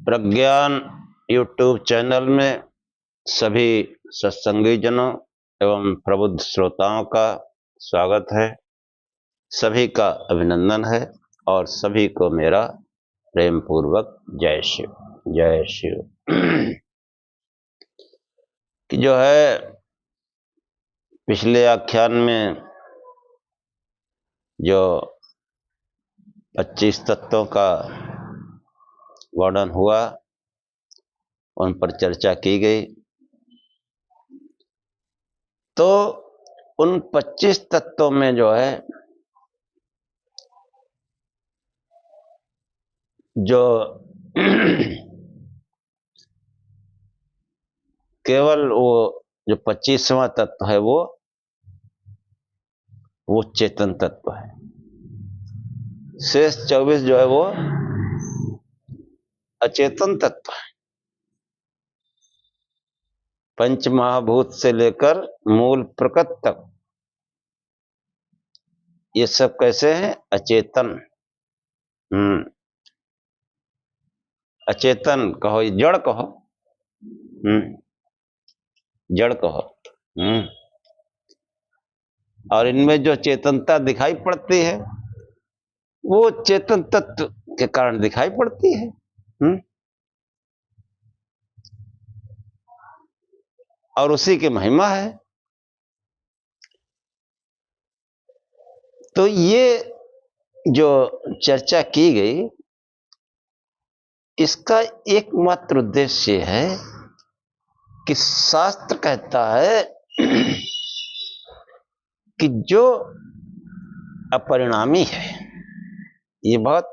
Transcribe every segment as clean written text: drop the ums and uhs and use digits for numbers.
प्रज्ञान YouTube channel में सभी सत्संगी जनों एवं प्रबुद्ध श्रोताओं का स्वागत है। सभी का अभिनंदन है और सभी को मेरा प्रेम पूर्वक जय शिव जय शिव। कि जो है पिछले आख्यान में जो 25 तत्वों का वर्णन हुआ उन पर चर्चा की गई। तो उन 25 तत्वों में जो है जो केवल वो जो 25वां तत्व है वो चेतन तत्व है। शेष 24 जो है वो अचेतन तत्व है। पंच महाभूत से लेकर मूल प्रकृति तक ये सब कैसे हैं? अचेतन। अचेतन कहो, जड़ कहो, जड़ कहो। और इनमें जो चेतनता दिखाई पड़ती है वो चेतन तत्व के कारण दिखाई पड़ती है। और उसी की महिमा है। तो ये जो चर्चा की गई इसका एकमात्र उद्देश्य है कि शास्त्र कहता है कि जो अपरिणामी है, ये बहुत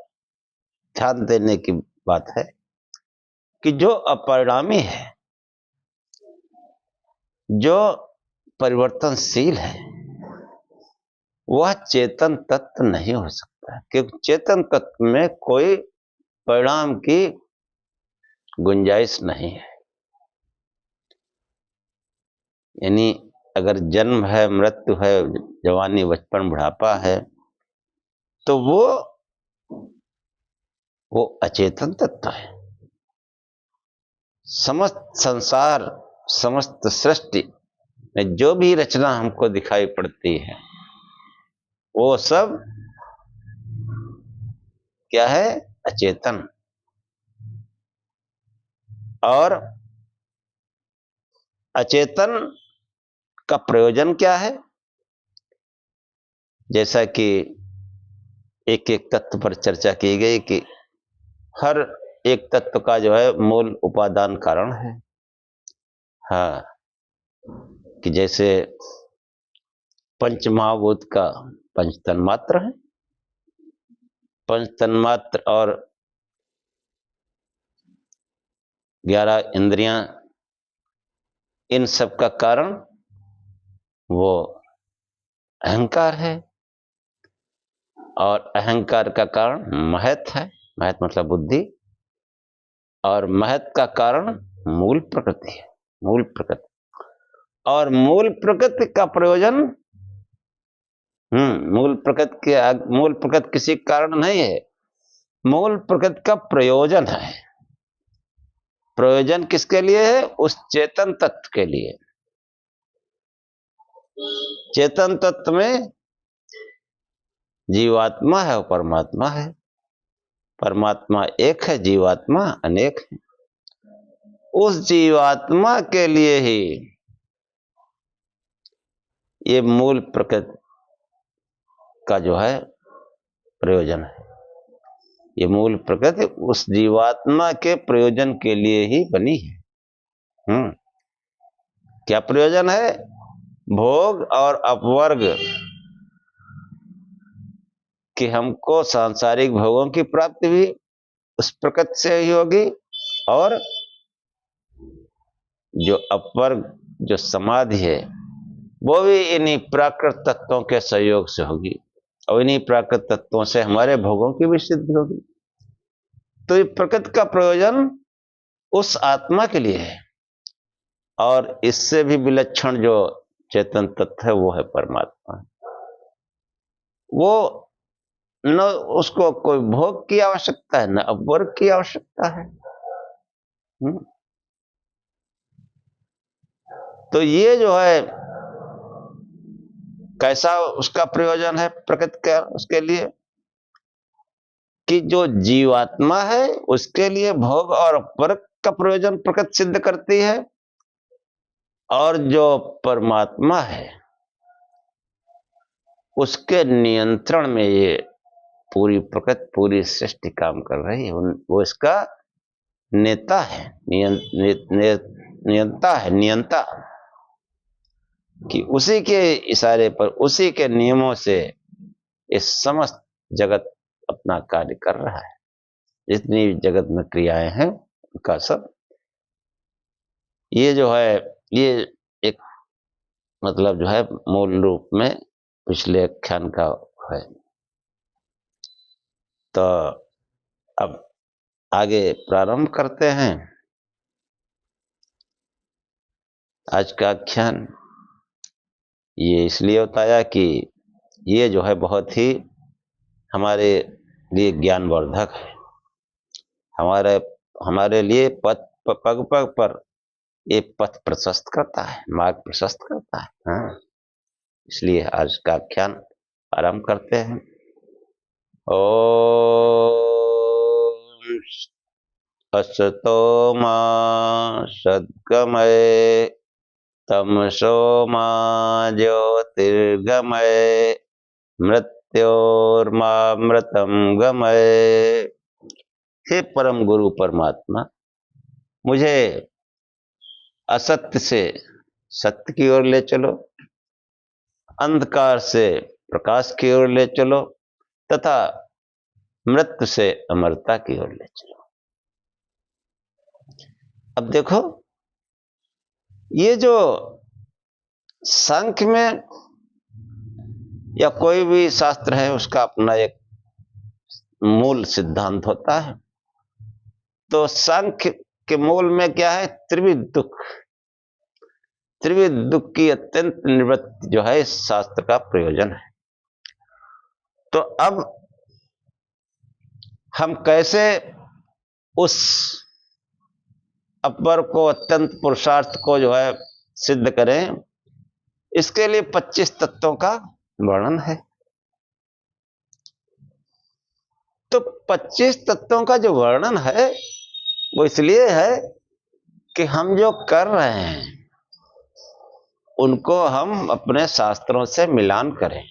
ध्यान देने की बात है कि जो अपरिणामी है, जो परिवर्तनशील है, वह चेतन तत्व नहीं हो सकता, क्योंकि चेतन तत्व में कोई परिणाम की गुंजाइश नहीं है। यानी अगर जन्म है, मृत्यु है, जवानी, बचपन, बुढ़ापा है, तो वो अचेतन तत्व है। समस्त संसार, समस्त सृष्टि में जो भी रचना हमको दिखाई पड़ती है वो सब क्या है? अचेतन। और अचेतन का प्रयोजन क्या है? जैसा कि एक एक तत्व पर चर्चा की गई कि हर एक तत्व का जो है मूल उपादान कारण है। हाँ, कि जैसे पंच महाभूत का पंच तन्मात्र है, पंच तन्मात्र और 11 इंद्रियां, इन सब का कारण वो अहंकार है। और अहंकार का कारण महत है। महत मतलब बुद्धि। और महत का कारण मूल प्रकृति है। मूल प्रकृति। और मूल प्रकृति का प्रयोजन, मूल प्रकृति किसी कारण नहीं है, मूल प्रकृति का प्रयोजन है। प्रयोजन किसके लिए है? उस चेतन तत्व के लिए। चेतन तत्व में जीवात्मा है और परमात्मा है। परमात्मा एक है, जीवात्मा अनेक है। उस जीवात्मा के लिए ही ये मूल प्रकृति का जो है प्रयोजन है। ये मूल प्रकृति उस जीवात्मा के प्रयोजन के लिए ही बनी है। क्या प्रयोजन है? भोग और अपवर्ग कि हमको सांसारिक भोगों की प्राप्ति भी उस प्रकृति से ही होगी, और जो अपवर्ग, जो समाधि है, वो भी इन्हीं प्राकृत तत्वों के सहयोग से होगी। और इन्हीं प्राकृत तत्वों से हमारे भोगों की भी सिद्धि होगी। तो ये प्रकृति का प्रयोजन उस आत्मा के लिए है। और इससे भी विलक्षण जो चेतन तत्व है वो है परमात्मा। वो न उसको कोई भोग की आवश्यकता है, न अपवर्ग की आवश्यकता है। तो ये जो है कैसा उसका प्रयोजन है प्रकृति का उसके लिए, कि जो जीवात्मा है उसके लिए भोग और वर्ग का प्रयोजन प्रकृति सिद्ध करती है, और जो परमात्मा है उसके नियंत्रण में ये पूरी प्रकृति पूरी सृष्टि काम कर रही है। वो इसका नेता है, नियंता है, नियंता, कि उसी के इशारे पर उसी के नियमों से इस समस्त जगत अपना कार्य कर रहा है। जितनी जगत में क्रियाएं हैं उनका सब ये जो है ये एक मतलब जो है मूल रूप में पिछले आख्यान का है। तो अब आगे प्रारंभ करते हैं आज का आख्यान। ये इसलिए बताया कि ये जो है बहुत ही हमारे लिए ज्ञानवर्धक है, हमारे लिए पग पग पर ये पथ प्रशस्त करता है, मार्ग प्रशस्त करता है। हाँ, इसलिए आज का आख्यान आरंभ करते हैं। ओम असतो मा सद्गमय तमसो मा ज्योतिर्गमय मृत्योर्मामृतम गमय। हे परम गुरु परमात्मा, मुझे असत्य से सत्य की ओर ले चलो, अंधकार से प्रकाश की ओर ले चलो, तथा मृत्यु से अमरता की ओर ले चलो। अब देखो, ये जो सांख्य में या कोई भी शास्त्र है उसका अपना एक मूल सिद्धांत होता है। तो सांख्य के मूल में क्या है? त्रिविध दुख। त्रिविध दुख की अत्यंत निवृत्ति जो है इस शास्त्र का प्रयोजन है। तो अब हम कैसे उस अपर को अत्यंत पुरुषार्थ को जो है सिद्ध करें, इसके लिए 25 तत्वों का वर्णन है। तो 25 तत्वों का जो वर्णन है वो इसलिए है कि हम जो कर रहे हैं उनको हम अपने शास्त्रों से मिलान करें,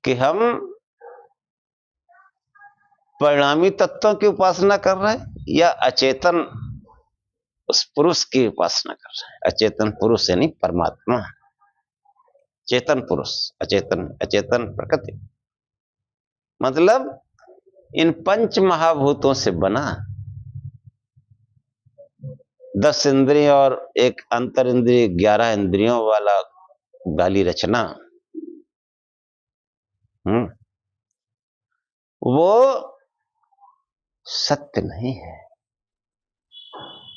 कि हम परिणामी तत्वों की उपासना कर रहे हैं या अचेतन उस पुरुष की उपासना कर रहे हैं। अचेतन पुरुष यानी परमात्मा, चेतन पुरुष, अचेतन अचेतन प्रकृति, मतलब इन पंच महाभूतों से बना 10 इंद्रियों और एक अंतर इंद्रिय 11 इंद्रियों वाली रचना, वो सत्य नहीं है।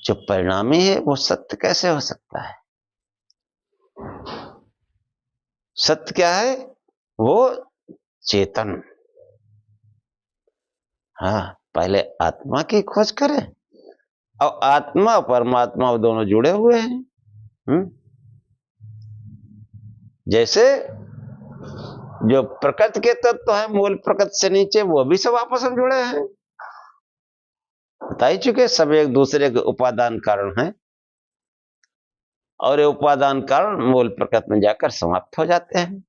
जो परिणामी है वो सत्य कैसे हो सकता है? सत्य क्या है? वो चेतन। हाँ, पहले आत्मा की खोज करें, और आत्मा और परमात्मा दोनों जुड़े हुए हैं। जैसे जो प्रकृति के तत्व है मूल प्रकृति से नीचे, वो भी सब आपस में जुड़े हैं। बता ही चुके, सब एक दूसरे के उपादान कारण हैं, और ये उपादान कारण मूल प्रकृति में जाकर समाप्त हो जाते हैं।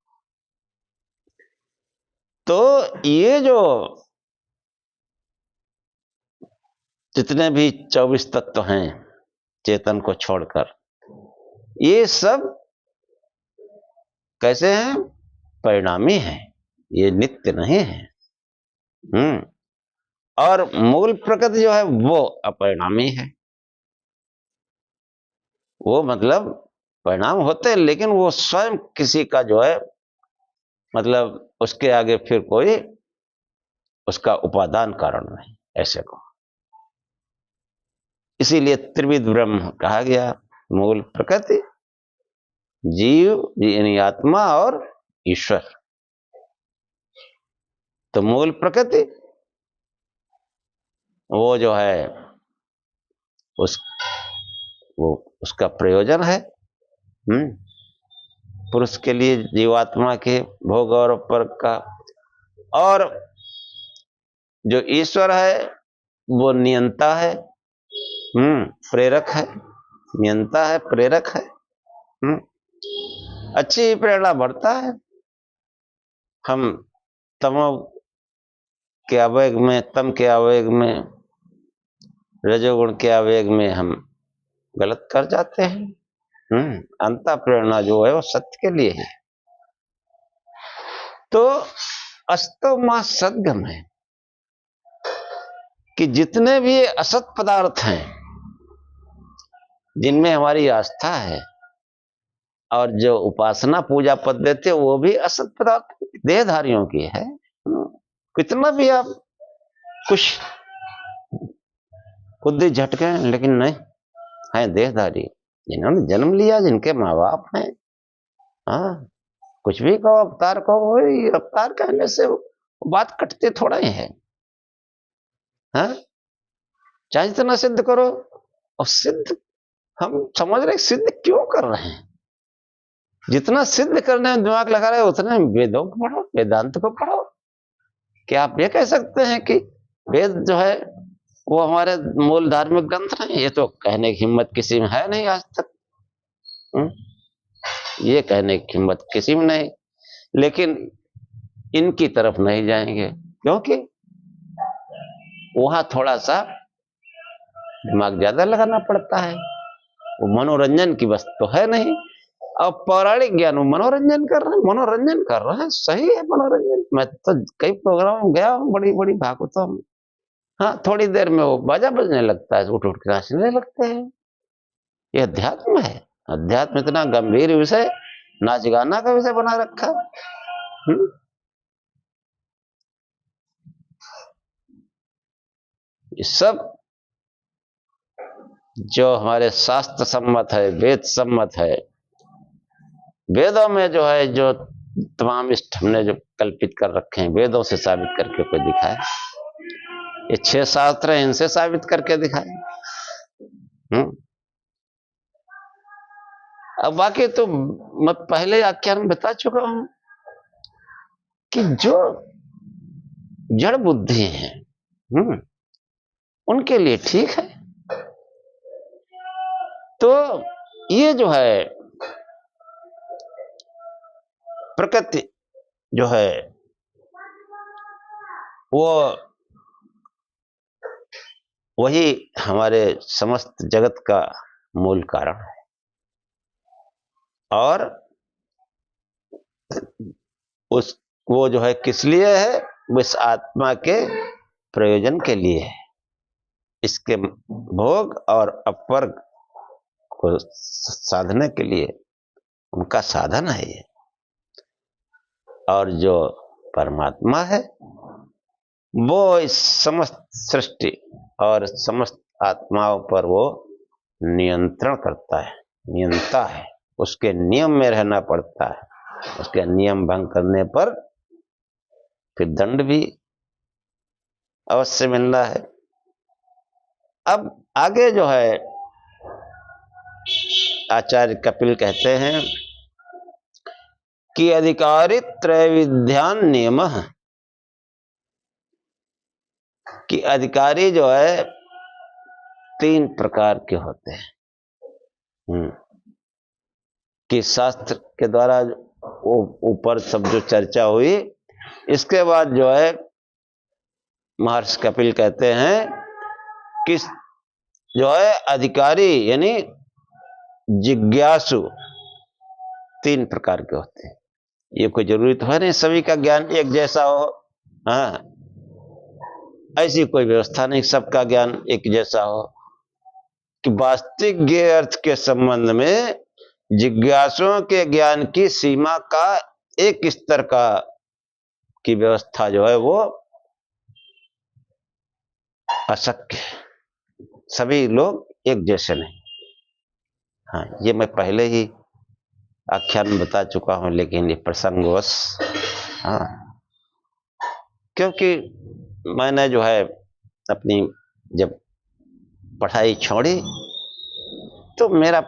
तो ये जो जितने भी 24 तत्व हैं चेतन को छोड़कर, ये सब कैसे हैं? परिणामी हैं, ये नित्य नहीं है। और मूल प्रकृति जो है वो अपरिणामी है। वो मतलब परिणाम होते हैं, लेकिन वो स्वयं किसी का जो है मतलब उसके आगे फिर कोई उसका उपादान कारण नहीं, ऐसे को। इसीलिए त्रिविध ब्रह्म कहा गया, मूल प्रकृति, जीव यानी आत्मा और ईश्वर। तो मूल प्रकृति वो जो है उस वो उसका प्रयोजन है। पुरुष के लिए जीवात्मा के भोग और उपभोग का, और जो ईश्वर है वो नियंता है, प्रेरक है, नियंता है, प्रेरक है। अच्छी प्रेरणा बढ़ता है। हम तमो के आवेग में, तम के आवेग में, रजोगुण के आवेग में हम गलत कर जाते हैं। अंतः प्रेरणा जो है वो सत्य के लिए है। तो अस्तो मां सद्गम है कि जितने भी असत पदार्थ हैं जिनमें हमारी आस्था है, और जो उपासना पूजा पद्धति है वो भी असत पदार्थ देहधारियों की है। कितना भी आप कुछ खुद ही झटके, लेकिन नहीं, है देहधारी, जिन्होंने जन्म लिया, जिनके माँ बाप हैं। हाँ, कुछ भी कहो, अवतार कहो, अवतार कहने से बात कटती थोड़ा ही है। हाँ, चाहे जितना सिद्ध करो, और सिद्ध हम समझ रहे सिद्ध क्यों कर रहे हैं। जितना सिद्ध करने में दिमाग लगा रहे उतने वेदों को पढ़ो, वेदांत को पढ़ो। क्या आप ये कह सकते हैं कि वेद जो है वो हमारे मूल धार्मिक ग्रंथ नहीं? ये तो कहने की हिम्मत किसी में है नहीं आज तक। ये कहने की हिम्मत किसी में नहीं। लेकिन इनकी तरफ नहीं जाएंगे, क्योंकि वहां थोड़ा सा दिमाग ज्यादा लगाना पड़ता है। वो मनोरंजन की वस्तु तो है नहीं। अब पौराणिक ज्ञान मनोरंजन कर रहे हैं, मनोरंजन कर रहे हैं, सही है मनोरंजन। मैं तो कई प्रोग्राम में गया हूँ, बड़ी बड़ी भागवतों में। हाँ, थोड़ी देर में वो बाजा बजने लगता है, उठ उठ के नाचने लगते हैं। ये अध्यात्म है। अध्यात्म इतना गंभीर विषय, नाच गाना का विषय बना रखा। ये सब जो हमारे शास्त्र सम्मत है, वेद सम्मत है, वेदों में जो है, जो तमाम इष्ट हमने जो कल्पित कर रखे हैं, वेदों से साबित करके कोई दिखाए। ये 6 शास्त्र हैं, इनसे साबित करके दिखाए। अब बाकी तो मैं पहले आख्यान में बता चुका हूं कि जो जड़ बुद्धि है उनके लिए ठीक है। तो ये जो है प्रकृति जो है वो वही हमारे समस्त जगत का मूल कारण है, और उस वो जो है किस लिए है? इस आत्मा के प्रयोजन के लिए है। इसके भोग और अपवर्ग को साधने के लिए उनका साधन है ये। और जो परमात्मा है वो इस समस्त सृष्टि और समस्त आत्माओं पर वो नियंत्रण करता है, नियंता है। उसके नियम में रहना पड़ता है। उसके नियम भंग करने पर फिर दंड भी अवश्य मिलना है। अब आगे जो है आचार्य कपिल कहते हैं कि अधिकारी त्रैविध्यान नियम, कि अधिकारी जो है 3 प्रकार के होते हैं। कि शास्त्र के द्वारा ऊपर सब जो चर्चा हुई, इसके बाद जो है महर्षि कपिल कहते हैं कि जो है अधिकारी यानी जिज्ञासु 3 प्रकार के होते हैं। ये कोई जरूरी तो है नहीं सभी का ज्ञान एक जैसा हो। हाँ, ऐसी कोई व्यवस्था नहीं सबका ज्ञान एक जैसा हो। कि वास्तविक ज्ञेय अर्थ के संबंध में जिज्ञासुओं के ज्ञान की सीमा का एक स्तर का की व्यवस्था जो है वो अशक्य है। सभी लोग एक जैसे नहीं। हाँ, ये मैं पहले ही आख्यान में बता चुका हूं, लेकिन ये प्रसंगवश, हाँ, क्योंकि मैंने जो है अपनी जब पढ़ाई छोड़ी तो मेरा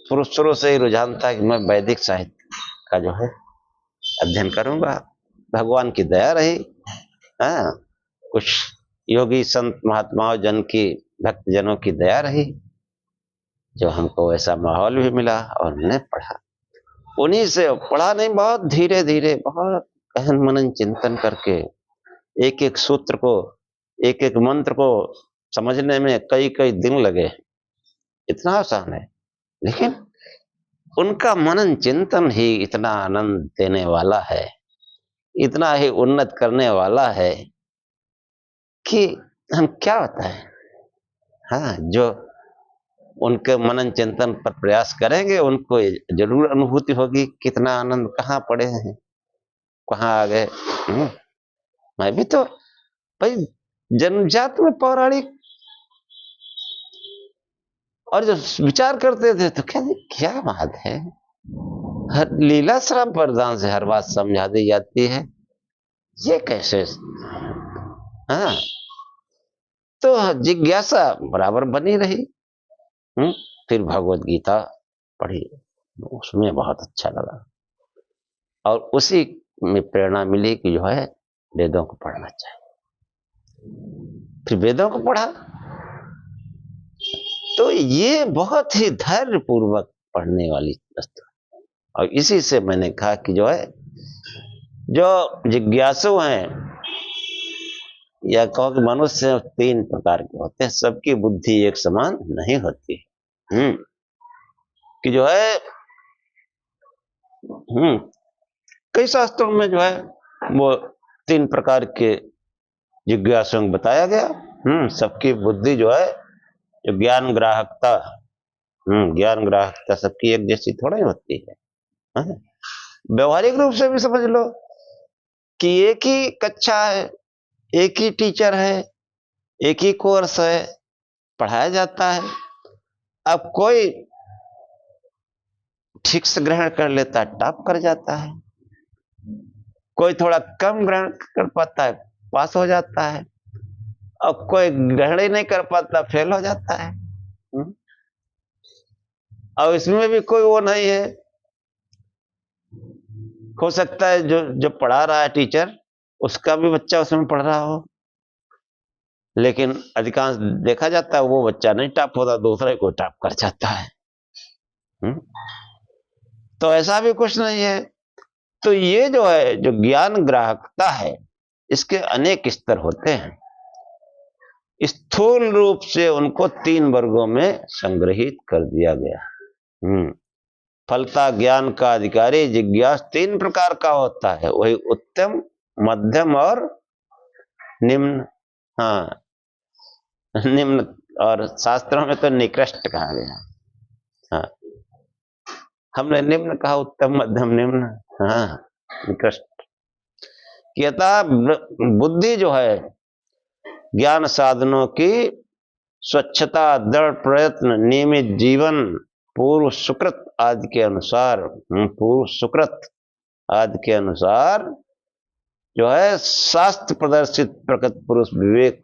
शुरू से ही रुझान था कि मैं वैदिक साहित्य का जो है अध्ययन करूंगा। भगवान की दया रही, हाँ, कुछ योगी संत महात्माओं जन की, भक्त जनों की दया रही, जो हमको ऐसा माहौल भी मिला और मैंने पढ़ा। उन्हीं से पढ़ा नहीं, बहुत धीरे धीरे, बहुत गहन मनन चिंतन करके एक एक सूत्र को, एक एक मंत्र को समझने में कई कई दिन लगे। इतना आसान है, लेकिन उनका मनन चिंतन ही इतना आनंद देने वाला है, इतना ही उन्नत करने वाला है कि हम क्या बताएं। हाँ, जो उनके मनन चिंतन पर प्रयास करेंगे उनको जरूर अनुभूति होगी कितना आनंद, कहाँ पड़े हैं, कहाँ आ गए। मैं भी तो भाई जन्मजात में पौराणिक, और जब विचार करते थे तो क्या बात है, हर लीला श्राप वरदान से हर बात समझा दी जाती है, ये कैसे। हाँ, तो जिज्ञासा बराबर बनी रही। फिर भगवत गीता पढ़ी, उसमें बहुत अच्छा लगा और उसी में प्रेरणा मिली कि जो है वेदों को पढ़ना चाहिए। फिर वेदों को पढ़ा तो ये बहुत ही धैर्य पूर्वक पढ़ने वाली वस्तु है। और इसी से मैंने कहा कि जो है, जो जिज्ञासु हैं, या कहो कि मनुष्य 3 प्रकार के होते हैं, सबकी बुद्धि एक समान नहीं होती। कि जो है कई शास्त्रों में जो है वो 3 प्रकार के जिज्ञासुओं को बताया गया। सबकी बुद्धि जो है, जो ज्ञान ग्राहकता सबकी एक जैसी थोड़ा ही होती है। व्यवहारिक रूप से भी समझ लो कि एक ही कक्षा है, एक ही टीचर है, एक ही कोर्स है, पढ़ाया जाता है। अब कोई ठीक से ग्रहण कर लेता है, टॉप कर जाता है, कोई थोड़ा कम ग्रहण कर पाता है, पास हो जाता है, और कोई ग्रहण ही नहीं कर पाता, फेल हो जाता है। और इसमें भी कोई वो नहीं है, हो सकता है जो पढ़ा रहा है टीचर, उसका भी बच्चा उसमें पढ़ रहा हो, लेकिन अधिकांश देखा जाता है वो बच्चा नहीं टॉप होता, दूसरे को टॉप कर जाता है। तो ऐसा भी कुछ नहीं है। तो ये जो है, जो ज्ञान ग्राहकता है, इसके अनेक स्तर होते हैं। स्थूल रूप से उनको 3 वर्गों में संग्रहित कर दिया गया। फलता ज्ञान का अधिकारी जिज्ञास 3 प्रकार का होता है, वही उत्तम, मध्यम और निम्न। हाँ, निम्न, और शास्त्रों में तो निकृष्ट कहा गया। हाँ, हमने निम्न कहा, उत्तम, मध्यम, निम्न। हाँ, निकृष्ट। यथा बुद्धि जो है, ज्ञान साधनों की स्वच्छता, दृढ़ प्रयत्न, नियमित जीवन, पूर्व सुकृत आदि के अनुसार जो है शास्त्र प्रदर्शित प्रकृत पुरुष विवेक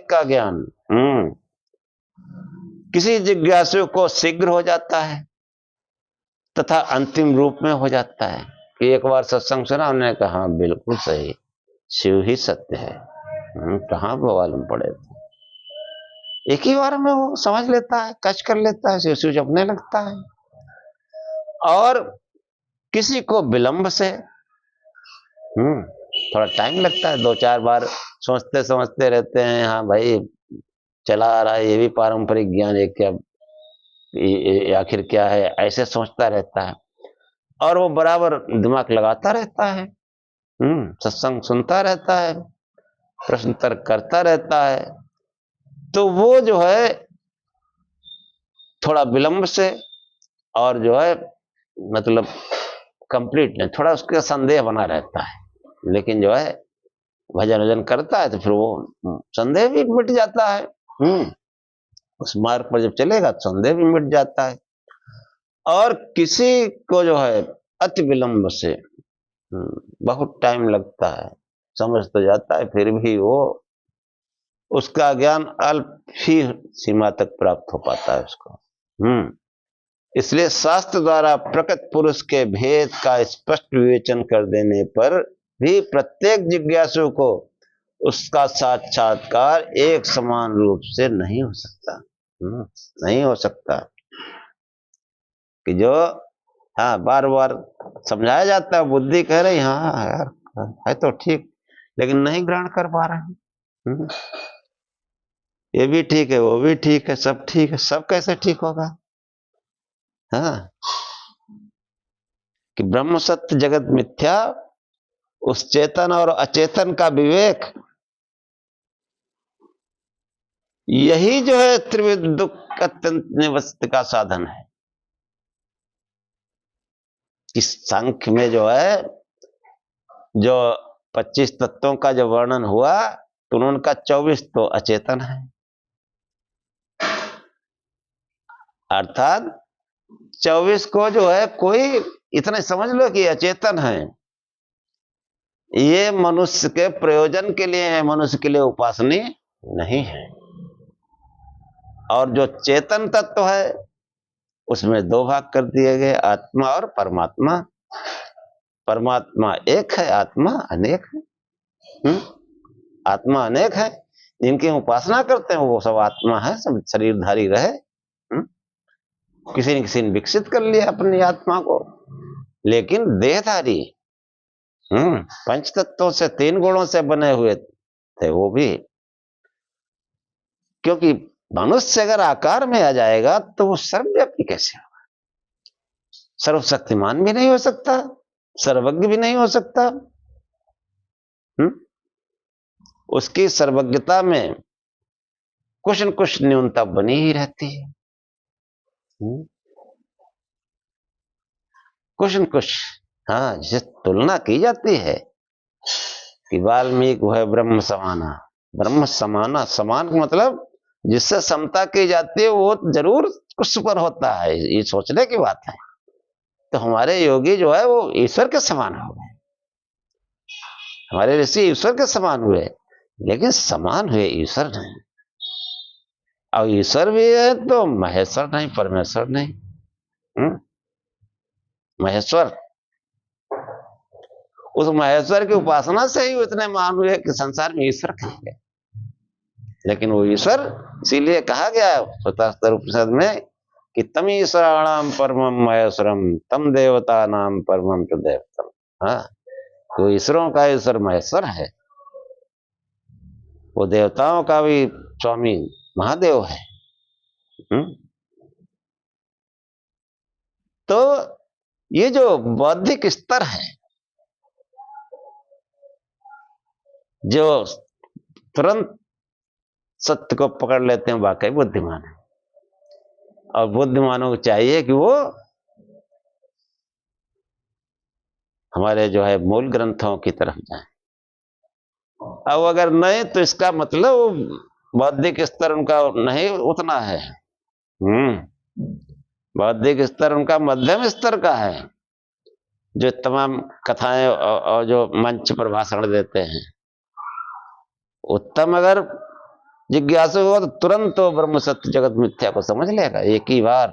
का ज्ञान किसी जिज्ञासु को शीघ्र हो जाता है तथा अंतिम रूप में हो जाता है। कि एक बार सत्संग सुना, उन्होंने कहा हाँ बिल्कुल सही, शिव ही सत्य है, कहाँ बवाल में पड़े थे। एक ही बार में वो समझ लेता है, कच कर लेता है, शिव जपने लगता है। और किसी को विलंब से, थोड़ा टाइम लगता है, 2-4 बार सोचते समझते रहते हैं, हाँ भाई चला आ रहा है, ये भी पारंपरिक ज्ञान है क्या, आखिर क्या है, ऐसे सोचता रहता है। और वो बराबर दिमाग लगाता रहता है, सत्संग सुनता रहता है, प्रश्न तर्क करता रहता है। तो वो जो है थोड़ा विलंब से, और जो है मतलब कंप्लीट नहीं, थोड़ा उसका संदेह बना रहता है। लेकिन जो है भजन करता है तो फिर वो संदेह भी मिट जाता है। उस मार्ग पर जब चलेगा तो संदेह भी मिट जाता है। और किसी को जो है अति विलंब से बहुत टाइम लगता है, समझ तो जाता है, फिर भी वो उसका ज्ञान अल्प ही सीमा तक प्राप्त हो पाता है उसको। इसलिए शास्त्र द्वारा प्रकट पुरुष के भेद का स्पष्ट विवेचन कर देने पर भी प्रत्येक जिज्ञासु को उसका साक्षात्कार एक समान रूप से नहीं हो सकता। नहीं हो सकता कि जो बार बार समझाया जाता है, बुद्धि कह रही हाँ यार है तो ठीक, लेकिन नहीं ग्रहण कर पा रहे हैं। ये भी ठीक है, वो भी ठीक है, सब ठीक है, सब कैसे ठीक होगा? हाँ, कि ब्रह्म सत्य जगत मिथ्या, उस चेतन और अचेतन का विवेक, यही जो है त्रिविध दुख अत्यंत निवृत्ति का साधन है। इस सांख्य में जो है जो 25 तत्वों का जो वर्णन हुआ तो उनका 24 तो अचेतन है, अर्थात 24 को जो है कोई इतना समझ लो कि अचेतन है, ये मनुष्य के प्रयोजन के लिए है, मनुष्य के लिए उपासनीय नहीं है। और जो चेतन तत्व है उसमें 2 भाग कर दिए गए, आत्मा और परमात्मा। परमात्मा एक है, आत्मा अनेक है। आत्मा अनेक है, जिनकी उपासना करते हैं वो सब आत्मा है, सब शरीरधारी रहे। किसी न किसी ने विकसित कर लिया अपनी आत्मा को, लेकिन देहधारी पंच तत्वों से 3 गुणों से बने हुए थे वो भी। क्योंकि मनुष्य अगर आकार में आ जाएगा तो वो सर्वव्यापी कैसे होगा? सर्वशक्तिमान भी नहीं हो सकता, सर्वज्ञ भी नहीं हो सकता। उसकी सर्वज्ञता में कुछ न कुछ न्यूनता बनी ही रहती है। कुछ न कुछ, हाँ, जिसे तुलना की जाती है कि वाल्मीकि है ब्रह्म समाना। ब्रह्म समाना, समान का मतलब जिससे समता की जाती है वो जरूर कुछ पर होता है, ये सोचने की बात है। तो हमारे योगी जो है वो ईश्वर के समान हो गए, हमारे ऋषि ईश्वर के समान हुए, लेकिन समान हुए ईश्वर नहीं। और ईश्वर भी है तो महेश्वर नहीं, परमेश्वर नहीं। महेश्वर, उस महेश्वर की उपासना से ही इतने महान हुए कि संसार में ईश्वर कहे गए। लेकिन वो ईश्वर इसीलिए कहा गया स्वतंत्र उपनिषद में कि तम ईश्वराणाम परमम महेश्वरम तम देवता नाम परमम च देवतम। हाँ, तो ईश्वरों का ईश्वर महेश्वर है, वो देवताओं का भी स्वामी महादेव है। तो ये जो बौद्धिक स्तर है, जो तुरंत सत्य को पकड़ लेते हैं, वाकई बुद्धिमान है। और बुद्धिमानों को चाहिए कि वो हमारे जो है मूल ग्रंथों की तरफ जाएं। अब अगर नहीं तो इसका मतलब बौद्धिक स्तर उनका नहीं उतना है। बौद्धिक स्तर उनका मध्यम स्तर का है, जो तमाम कथाएं और जो मंच पर भाषण देते हैं। उत्तम अगर जिज्ञासु हो तो तुरंत तो ब्रह्म सत्य जगत मिथ्या को समझ लेगा, एक ही बार,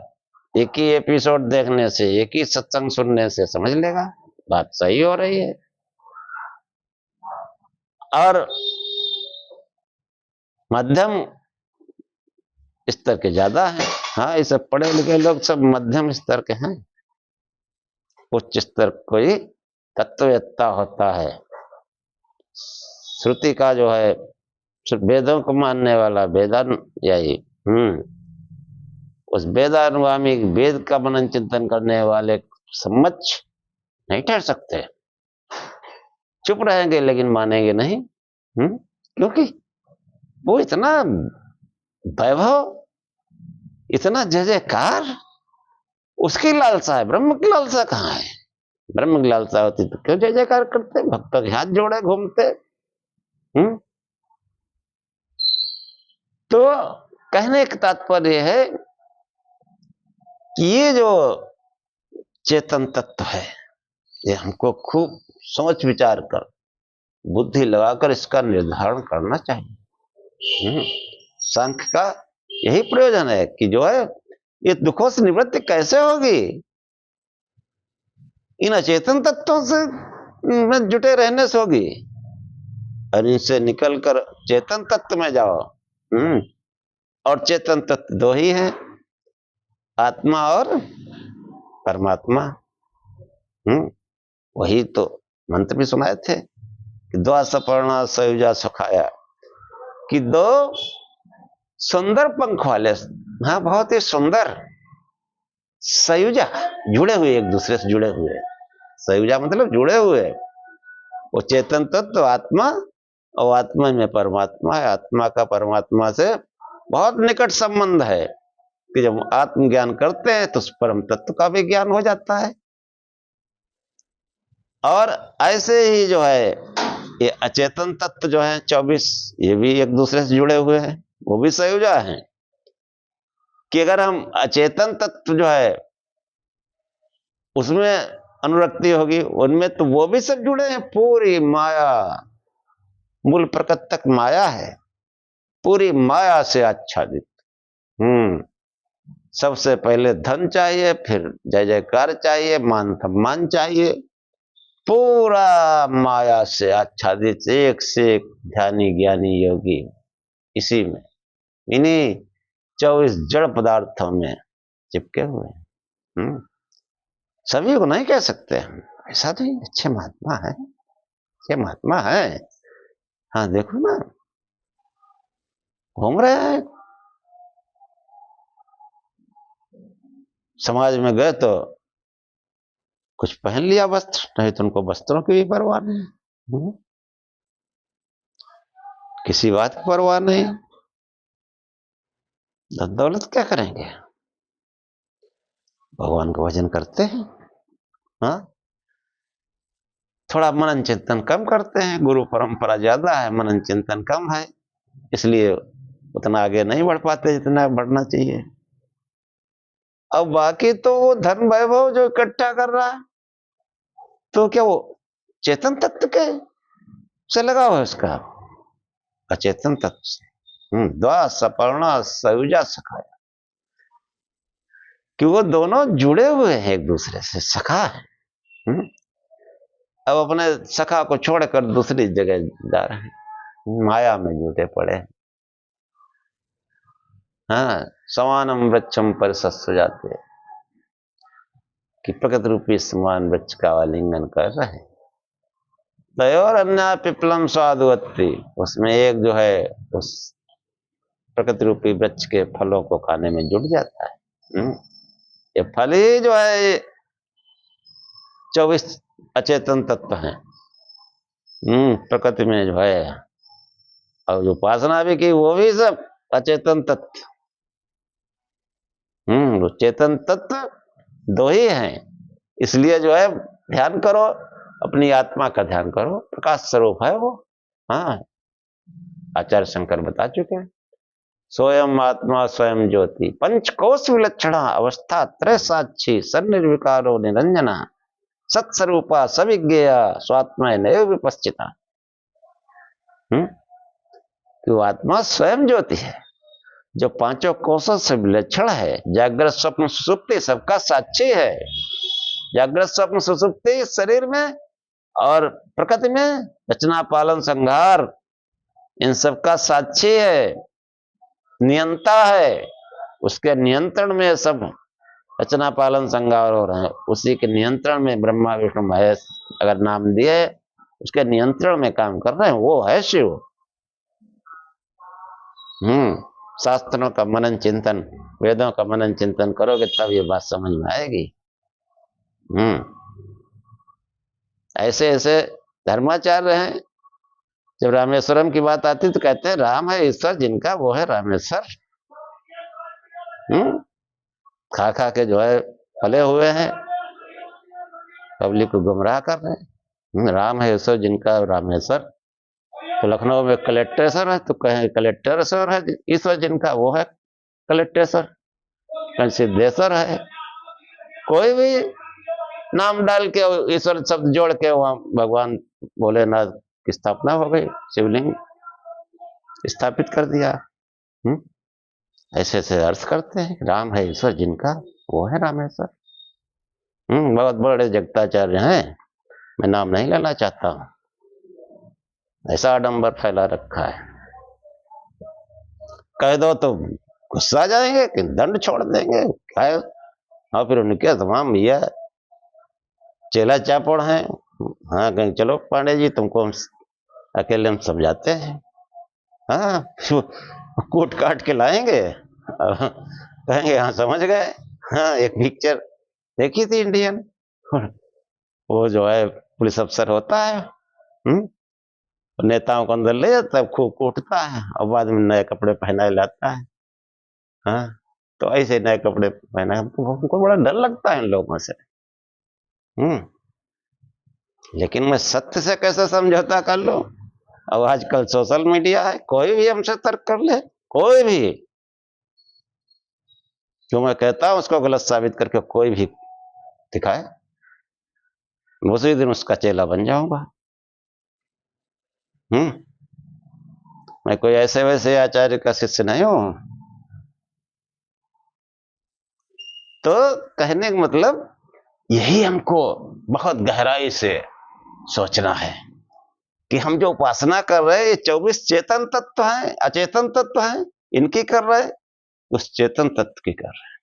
एक ही एपिसोड देखने से, एक ही सत्संग सुनने से समझ लेगा बात सही हो रही है। और मध्यम स्तर के ज्यादा है। हाँ, ये सब पढ़े लिखे लोग सब मध्यम स्तर के हैं। उच्च स्तर कोई तत्ववेत्ता होता है, श्रुति का जो है वेदों को मानने वाला वेदानुयायी, उस वेदानुगामी वेद का मनन चिंतन करने वाले समक्ष नहीं ठहर सकते, चुप रहेंगे लेकिन मानेंगे नहीं। क्योंकि वो इतना वैभव, इतना जय जयकार, उसकी लालसा है, ब्रह्म की लालसा कहाँ है? ब्रह्म की लालसा होती तो क्यों जय जयकार करते, भक्तों के हाथ जोड़े घूमते। तो कहने का तात्पर्य है कि ये जो चेतन तत्व है, ये हमको खूब सोच विचार कर, बुद्धि लगाकर इसका निर्धारण करना चाहिए, सांख्य का यही प्रयोजन है कि जो है ये दुखों से निवृत्ति कैसे होगी, इन अचेतन तत्वों से में जुटे रहने से होगी, और इनसे निकलकर चेतन तत्व में जाओ। और चेतन तत्व दो ही हैं, आत्मा और परमात्मा। वही तो मंत्र भी सुनाए थे कि द्वा सपर्णा सयुजा सुखाया, कि दो सुंदर पंख वाले, हाँ बहुत ही सुंदर, सयुजा जुड़े हुए, एक दूसरे से जुड़े हुए, सयुजा मतलब जुड़े हुए, वो चेतन तत्व आत्मा, और आत्मा में परमात्मा है। आत्मा का परमात्मा से बहुत निकट संबंध है कि जब आत्मज्ञान करते हैं तो उस परम तत्व का भी ज्ञान हो जाता है। और ऐसे ही जो है ये अचेतन तत्व जो है 24, ये भी एक दूसरे से जुड़े हुए हैं, वो भी संयोजा हैं कि अगर हम अचेतन तत्व जो है उसमें अनुरक्ति होगी, उनमें तो वो भी सब जुड़े हैं। पूरी माया, मूल प्रकृति तक माया है, पूरी माया से आच्छादित। सबसे पहले धन चाहिए, फिर जय जयकार चाहिए, मान सम्मान चाहिए, पूरा माया से आच्छादित एक से एक ध्यानी ज्ञानी योगी इसी में, इन्हीं 24 जड़ पदार्थों में चिपके हुए हैं। सभी को नहीं कह सकते हम, ऐसा तो ही अच्छे महात्मा है, अच्छे महात्मा है। हाँ देखो ना, घूम रहे हैं, समाज में गए तो कुछ पहन लिया वस्त्र, नहीं तो उनको वस्त्रों की भी परवाह नहीं, किसी बात की परवाह नहीं। धन दौलत क्या करेंगे, भगवान का भजन करते हैं। हाँ, थोड़ा मनन चिंतन कम करते हैं, गुरु परंपरा ज्यादा है, मनन चिंतन कम है, इसलिए उतना आगे नहीं बढ़ पाते जितना बढ़ना चाहिए। अब बाकी तो वो धन वैभव जो इकट्ठा कर रहा है, तो क्या वो चेतन तत्व के से लगा हुआ है उसका, अचेतन तत्व से। द्वा सपर्णा सयुजा सखाया, कि वो दोनों जुड़े हुए हैं एक दूसरे से, सखा है। अब अपने सखा को छोड़कर दूसरी जगह जा रहे हैं, माया में जुटे पड़े। हाँ, समानम वृक्षम परिसस्य जाते, कि प्रकृति रूपी समान वृक्ष का आलिंगन कर रहे। तयोर अन्य पिपलम स्वादुवत्ति, उसमें एक जो है उस प्रकृति रूपी वृक्ष के फलों को खाने में जुट जाता है। ये फल ही जो है 24 अचेतन तत्व हैं। प्रकृति में जो है, और जो उपासना भी की वो भी सब अचेतन तत्व। वो चेतन तत्व दो ही हैं, इसलिए जो है ध्यान करो, अपनी आत्मा का ध्यान करो, प्रकाश स्वरूप है वो। हाँ, आचार्य शंकर बता चुके हैं, स्वयं आत्मा स्वयं ज्योति पंचकोश विलक्षणा अवस्था त्रय साक्षी सन्निर्विकारो निरंजना सत्स्वरूपा सविज्ञेया स्वात्मा नैव विपश्चिता। तो आत्मा स्वयं ज्योति है, जो पांचों कोशों से विलक्षण है, जागृत स्वप्न सुषुप्ति सबका साक्षी है। जागृत स्वप्न सुषुप्ति शरीर में और प्रकृति में रचना पालन संहार इन सबका साक्षी है, नियंता है, उसके नियंत्रण में सब रचना पालन संहार हो रहे हैं। उसी के नियंत्रण में ब्रह्मा विष्णु महेश अगर नाम दिए, उसके नियंत्रण में काम कर रहे हैं, वो है शिव। शास्त्रों का मनन चिंतन, वेदों का मनन चिंतन करोगे तब ये बात समझ में आएगी। ऐसे ऐसे धर्माचार्य हैं, जब रामेश्वरम की बात आती तो कहते हैं राम है ईश्वर जिनका वो है रामेश्वर। खा खा के जो है फले हुए हैं, पब्लिक को गुमराह कर रहे हैं। राम है ईश्वर जिनका रामेश्वर, तो लखनऊ में कलेक्टेश्वर है, तो कहें कलेक्टेश्वर है ईश्वर जिनका वो है कलेक्टेश्वर, कहीं सिद्धेश्वर है। कोई भी नाम डाल के ईश्वर शब्द जोड़ के वहां भगवान भोलेनाथ की स्थापना हो गई, शिवलिंग। स्थापित कर दिया। ऐसे ऐसे अर्थ करते हैं, राम है ईश्वर जिनका, वो है रामेश्वर। बहुत बड़े जगताचार्य हैं, मैं नाम नहीं लेना चाहता हूं, ऐसा आडंबर फैला रखा है। कह दो तो गुस्सा जाएंगे कि दंड छोड़ देंगे क्या। और फिर उनके तमाम ये चेला चापड़ हैं। हाँ कहें चलो पांडे जी तुमको हम अकेले हम समझाते हैं। हाँ कूट काट के लाएंगे, कहेंगे हाँ समझ गए। हाँ एक पिक्चर देखी थी इंडियन, वो जो है पुलिस अफसर होता है, नेताओं को अंदर ले जाता है, खूब कूटता है और बाद में नए कपड़े पहना लाता है। हाँ तो ऐसे नए कपड़े पहना, हमको बड़ा डर लगता है इन लोगों से। लेकिन मैं सत्य से कैसे समझौता कर लूं। अब आजकल सोशल मीडिया है, कोई भी हमसे तर्क कर ले, कोई भी, जो मैं कहता हूं उसको गलत साबित करके कोई भी दिखाए, उसी दिन उसका चेला बन जाऊंगा। मैं कोई ऐसे वैसे आचार्य का शिष्य नहीं हूं। तो कहने का मतलब यही हमको बहुत गहराई से सोचना है कि हम जो उपासना कर रहे हैं ये 24 चेतन तत्व हैं, अचेतन तत्व हैं, इनकी कर रहे हैं, उस चेतन तत्व की कर रहे हैं।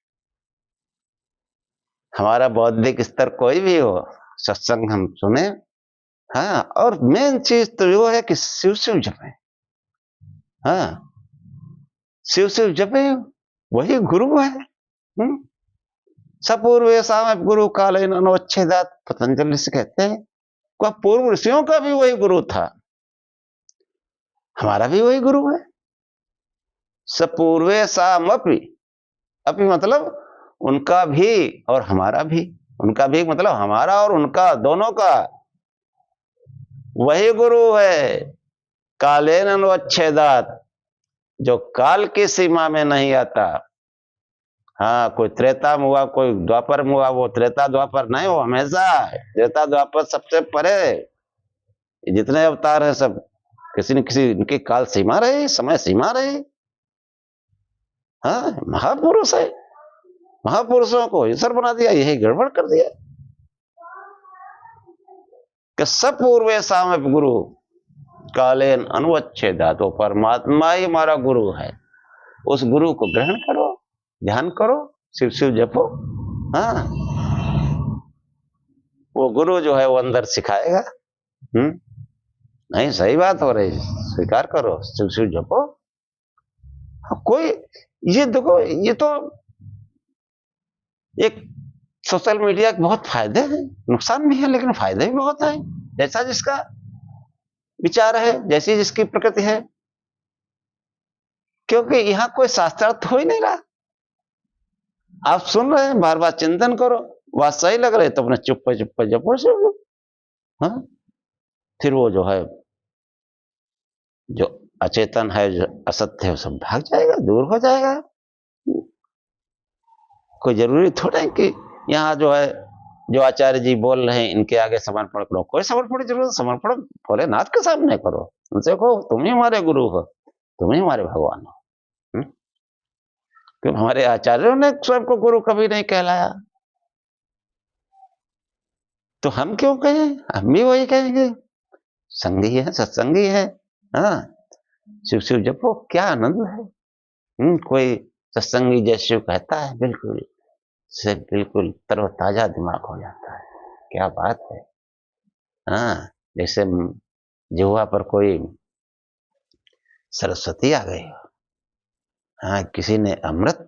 हमारा बौद्धिक स्तर कोई भी हो, सत्संग हम सुने। हाँ और मेन चीज तो वो है कि शिव शिव जपे। हाँ शिव शिव जपे, वही गुरु है। सपूर्व साम गुरु काले नोच्छेदात, पतंजलि से कहते हैं। पूर्व ऋषियों का भी वही गुरु था, हमारा भी वही गुरु है। सपूर्वे साम अपि, अपि मतलब उनका भी और हमारा भी, उनका भी मतलब हमारा और उनका दोनों का वही गुरु है। कालेन अनुच्छेदात, जो काल की सीमा में नहीं आता। हाँ कोई त्रेता में हुआ, कोई द्वापर में हुआ, वो त्रेता द्वापर नहीं, वो हमेशा त्रेता द्वापर सबसे परे। जितने अवतार हैं सब किसी न किसी इनकी काल सीमा रही, समय सीमा रही। हाँ महापुरुष है, महापुरुषों को ईश्वर बना दिया, यही गड़बड़ कर दिया कि सपूर्वे साम गुरु कालेन अनुच्छेदा, तो परमात्मा ही हमारा गुरु है। उस गुरु को ग्रहण करो, ध्यान करो, शिव शिव जपो। हाँ वो गुरु जो है वो अंदर सिखाएगा। नहीं सही बात हो रही, स्वीकार करो, शिव शिव जपो। कोई ये देखो, ये तो एक सोशल मीडिया के बहुत फायदे हैं, नुकसान भी है लेकिन फायदे भी बहुत हैं। जैसा जिसका विचार है, जैसी जिसकी प्रकृति है, क्योंकि यहां कोई शास्त्रार्थ हो ही नहीं रहा। आप सुन रहे हैं, बार बार चिंतन करो, बात सही लग रही तो अपने चुप जपो शिव। हाँ फिर वो जो है, जो अचेतन है, जो असत्य है, वो सब भाग जाएगा, दूर हो जाएगा। कोई जरूरी थोड़ा है कि यहाँ जो है, जो आचार्य जी बोल रहे हैं इनके आगे समर्पण करो। कोई समर्पण की जरूरत, समर्पण भोलेनाथ के सामने करो, उनसे कहो तुम ही हमारे गुरु हो, तुम ही हमारे भगवान हो। क्यों हमारे आचार्यों ने स्वयं को गुरु कभी नहीं कहलाया, तो हम क्यों कहें, हम भी वही कहेंगे, संगी है, सत्संगी है। हाँ शिव शिव जपो, क्या आनंद है। कोई सत्संगी जय शिव कहता है, बिल्कुल से बिल्कुल तरोताजा दिमाग हो जाता है, क्या बात है। हाँ जैसे जिह्वा पर कोई सरस्वती आ गई, हाँ किसी ने अमृत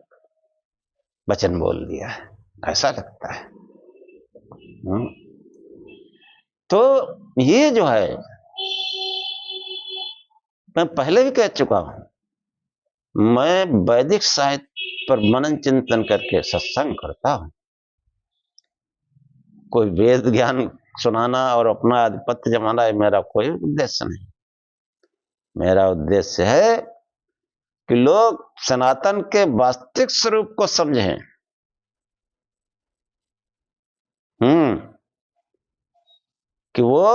वचन बोल दिया है, ऐसा लगता है। तो ये जो है, मैं पहले भी कह चुका हूं, मैं वैदिक साहित्य पर मनन चिंतन करके सत्संग करता हूं। कोई वेद ज्ञान सुनाना और अपना आधिपत्य जमाना है मेरा कोई उद्देश्य नहीं। मेरा उद्देश्य है कि लोग सनातन के वास्तविक स्वरूप को समझें। कि वो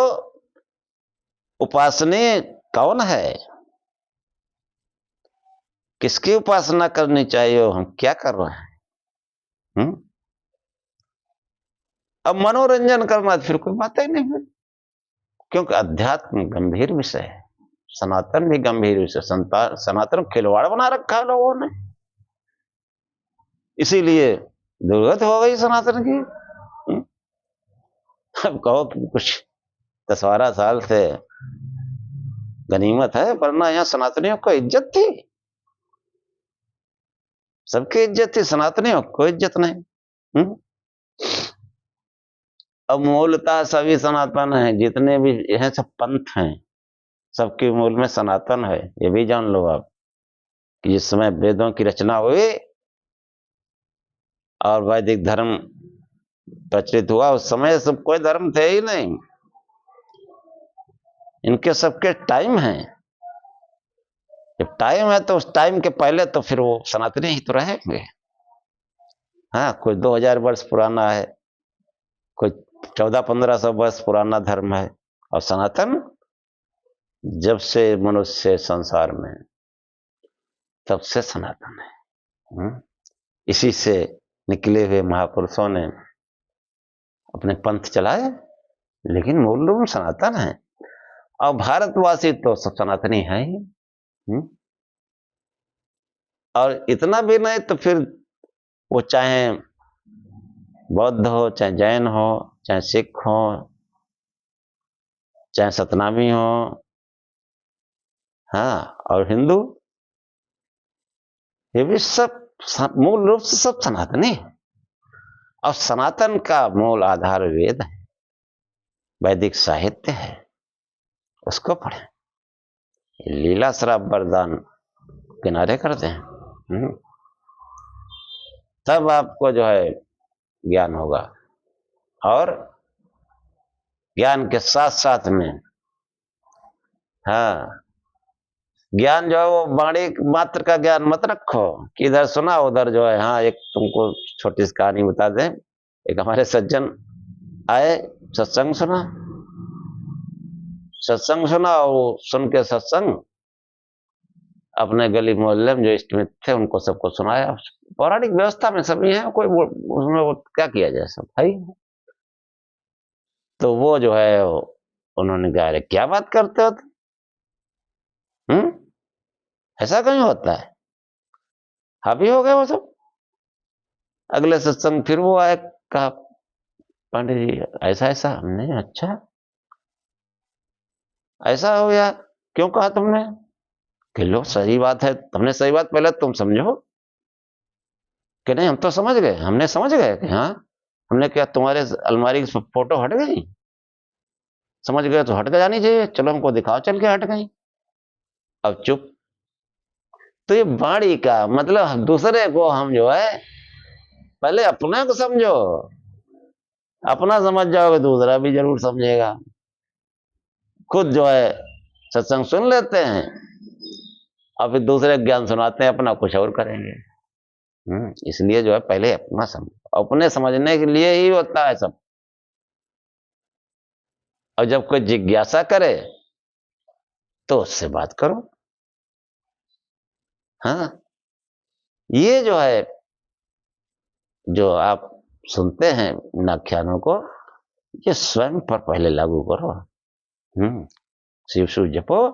उपासनीय कौन है, किसकी उपासना करनी चाहिए, हम क्या कर रहे हैं? अब मनोरंजन करना फिर कोई बात ही नहीं है, क्योंकि अध्यात्म गंभीर विषय है, सनातन भी गंभीर विषय। सनातन खिलवाड़ बना रखा है लोगों ने, इसीलिए जरूरत हो गई सनातन की। अब कहो कि कुछ 10-12 साल से गनीमत है, वरना यहां सनातनियों को इज्जत थी, सबकी इज्जत थी, सनातनियों को इज्जत नहीं। अब मूलतः सभी सनातन हैं, जितने भी हैं सब पंथ हैं, सबके मूल में सनातन है। ये भी जान लो आप कि जिस समय वेदों की रचना हुई और वैदिक धर्म प्रचलित हुआ, उस समय सब कोई धर्म थे ही नहीं, इनके सबके टाइम है। जब टाइम है तो उस टाइम के पहले तो फिर वो सनातनी ही तो रहेंगे। हाँ, कोई 2000 वर्ष पुराना है, कोई 1400-1500 वर्ष पुराना धर्म है, और सनातन जब से मनुष्य संसार में तब से सनातन है। इसी से निकले हुए महापुरुषों ने अपने पंथ चलाए, लेकिन मूल रूप सनातन है। और भारतवासी तो सब सनातनी है ही। और इतना भी नहीं तो फिर वो चाहे बौद्ध हो, चाहे जैन हो, चाहे सिख हो, चाहे सतनामी हो, हाँ, और हिंदू, ये भी सब मूल रूप से सब सनातनी है। और सनातन का मूल आधार वेद है, वैदिक साहित्य है, उसको पढ़ें। लीला शराब वरदान किनारे कर दें, तब आपको जो है ज्ञान होगा। और ज्ञान के साथ साथ में, हाँ, ज्ञान जो है वो वाणी मात्र का ज्ञान मत रखो कि इधर सुना उधर जो है। हाँ, एक तुमको छोटी सी कहानी बता दें। एक हमारे सज्जन आए, सत्संग सुना, और सुन के सत्संग अपने गली मोहल्ले में जो इष्टमित्र थे उनको सबको सुनाया। पौराणिक व्यवस्था में सभी है, कोई उसमें वो क्या किया जाए, सब भाई। तो वो जो है उन्होंने कहा, अरे क्या बात करते हो तुम, ऐसा कहीं होता है? हावी हो गए वो सब। अगले सत्संग फिर वो आए, कहा पंडित जी ऐसा ऐसा। हमने, अच्छा ऐसा हो गया, क्यों कहा तुमने? कि लो सही बात है, तुमने सही बात पहले तुम समझो। कि नहीं, हम तो समझ गए, हमने समझ गए कि हाँ। हमने क्या, तुम्हारे अलमारी की फोटो हट गई? समझ गए तो हट जानी चाहिए, चलो हमको दिखाओ चल के हट गई। अब चुप। तो ये वाणी का मतलब दूसरे को हम जो है, पहले अपने को समझो, अपना समझ जाओगे दूसरा भी जरूर समझेगा। खुद जो है सत्संग सुन लेते हैं और फिर दूसरे ज्ञान सुनाते हैं, अपना कुछ और करेंगे। इसलिए जो है पहले अपना समझो, अपने समझने के लिए ही होता है सब। और जब कोई जिज्ञासा करे तो उससे बात करो। हाँ, ये जो है, जो आप सुनते हैं इन आख्यानों को, ये स्वयं पर पहले लागू करो। शिव शिव जपो,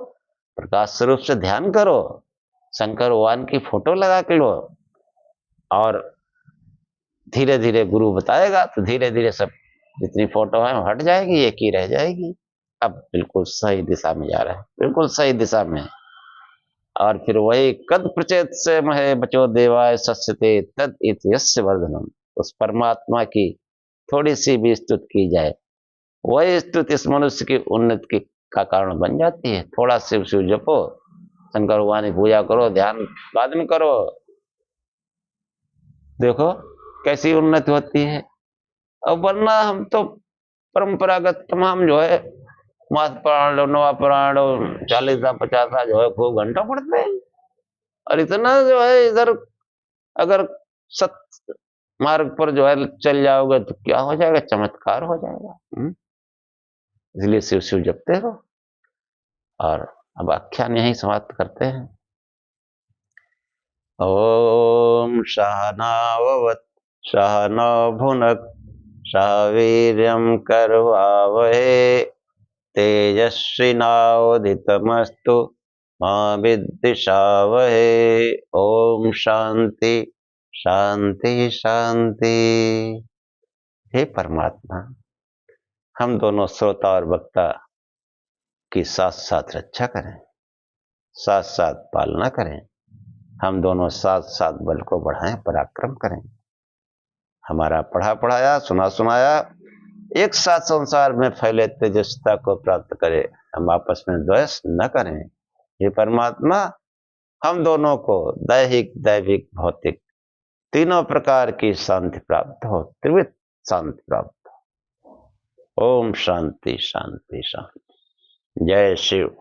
प्रकाश स्वरूप से ध्यान करो, शंकर भगवान की फोटो लगा के लो, और धीरे धीरे गुरु बताएगा तो धीरे धीरे सब जितनी फोटो है हट जाएगी, एक ही रह जाएगी। अब बिल्कुल सही दिशा में जा रहा है, बिल्कुल सही दिशा में। और फिर वही कद प्रचेत से महे बचो देवाय सस्यते तद इत्यस्य वर्धनम, उस परमात्मा की थोड़ी सी भी स्तुति की जाए, वही स्तुति इस मनुष्य की उन्नति का कारण बन जाती है। थोड़ा शिव शिव जपो, शंकर भगवान की पूजा करो, ध्यान बाद में करो, देखो कैसी उन्नति होती है। अब वरना हम तो परंपरागत तमाम जो है मास पुराण लो, नवा पुराण लो, 40-50 जो है खूब घंटा पढ़ते हैं। और इतना जो है इधर अगर सत मार्ग पर जो है चल जाओगे तो क्या हो जाएगा, चमत्कार हो जाएगा। इसलिए शिव शिव जपते रहो। और अब आख्यान यही समाप्त करते हैं। ओम सहनाववतु सहनौ भुनक्तु सह वीर्यं करवावहै तेजस्विनावधीतमस्तु मा विद्विषावहै। ओम शांति शांति शांति। हे परमात्मा, हम दोनों श्रोता और वक्ता की साथ साथ रक्षा करें, साथ साथ पालना करें। हम दोनों साथ साथ बल को बढ़ाएं, पराक्रम करें। हमारा पढ़ा पढ़ाया सुना सुनाया एक साथ संसार में फैले तेजस्विता को प्राप्त करें। हम आपस में द्वेष न करें। ये परमात्मा हम दोनों को दैहिक दैविक भौतिक तीनों प्रकार की शांति प्राप्त हो, त्रिविध शांति प्राप्त हो। ओम शांति शांति शांति। जय शिव।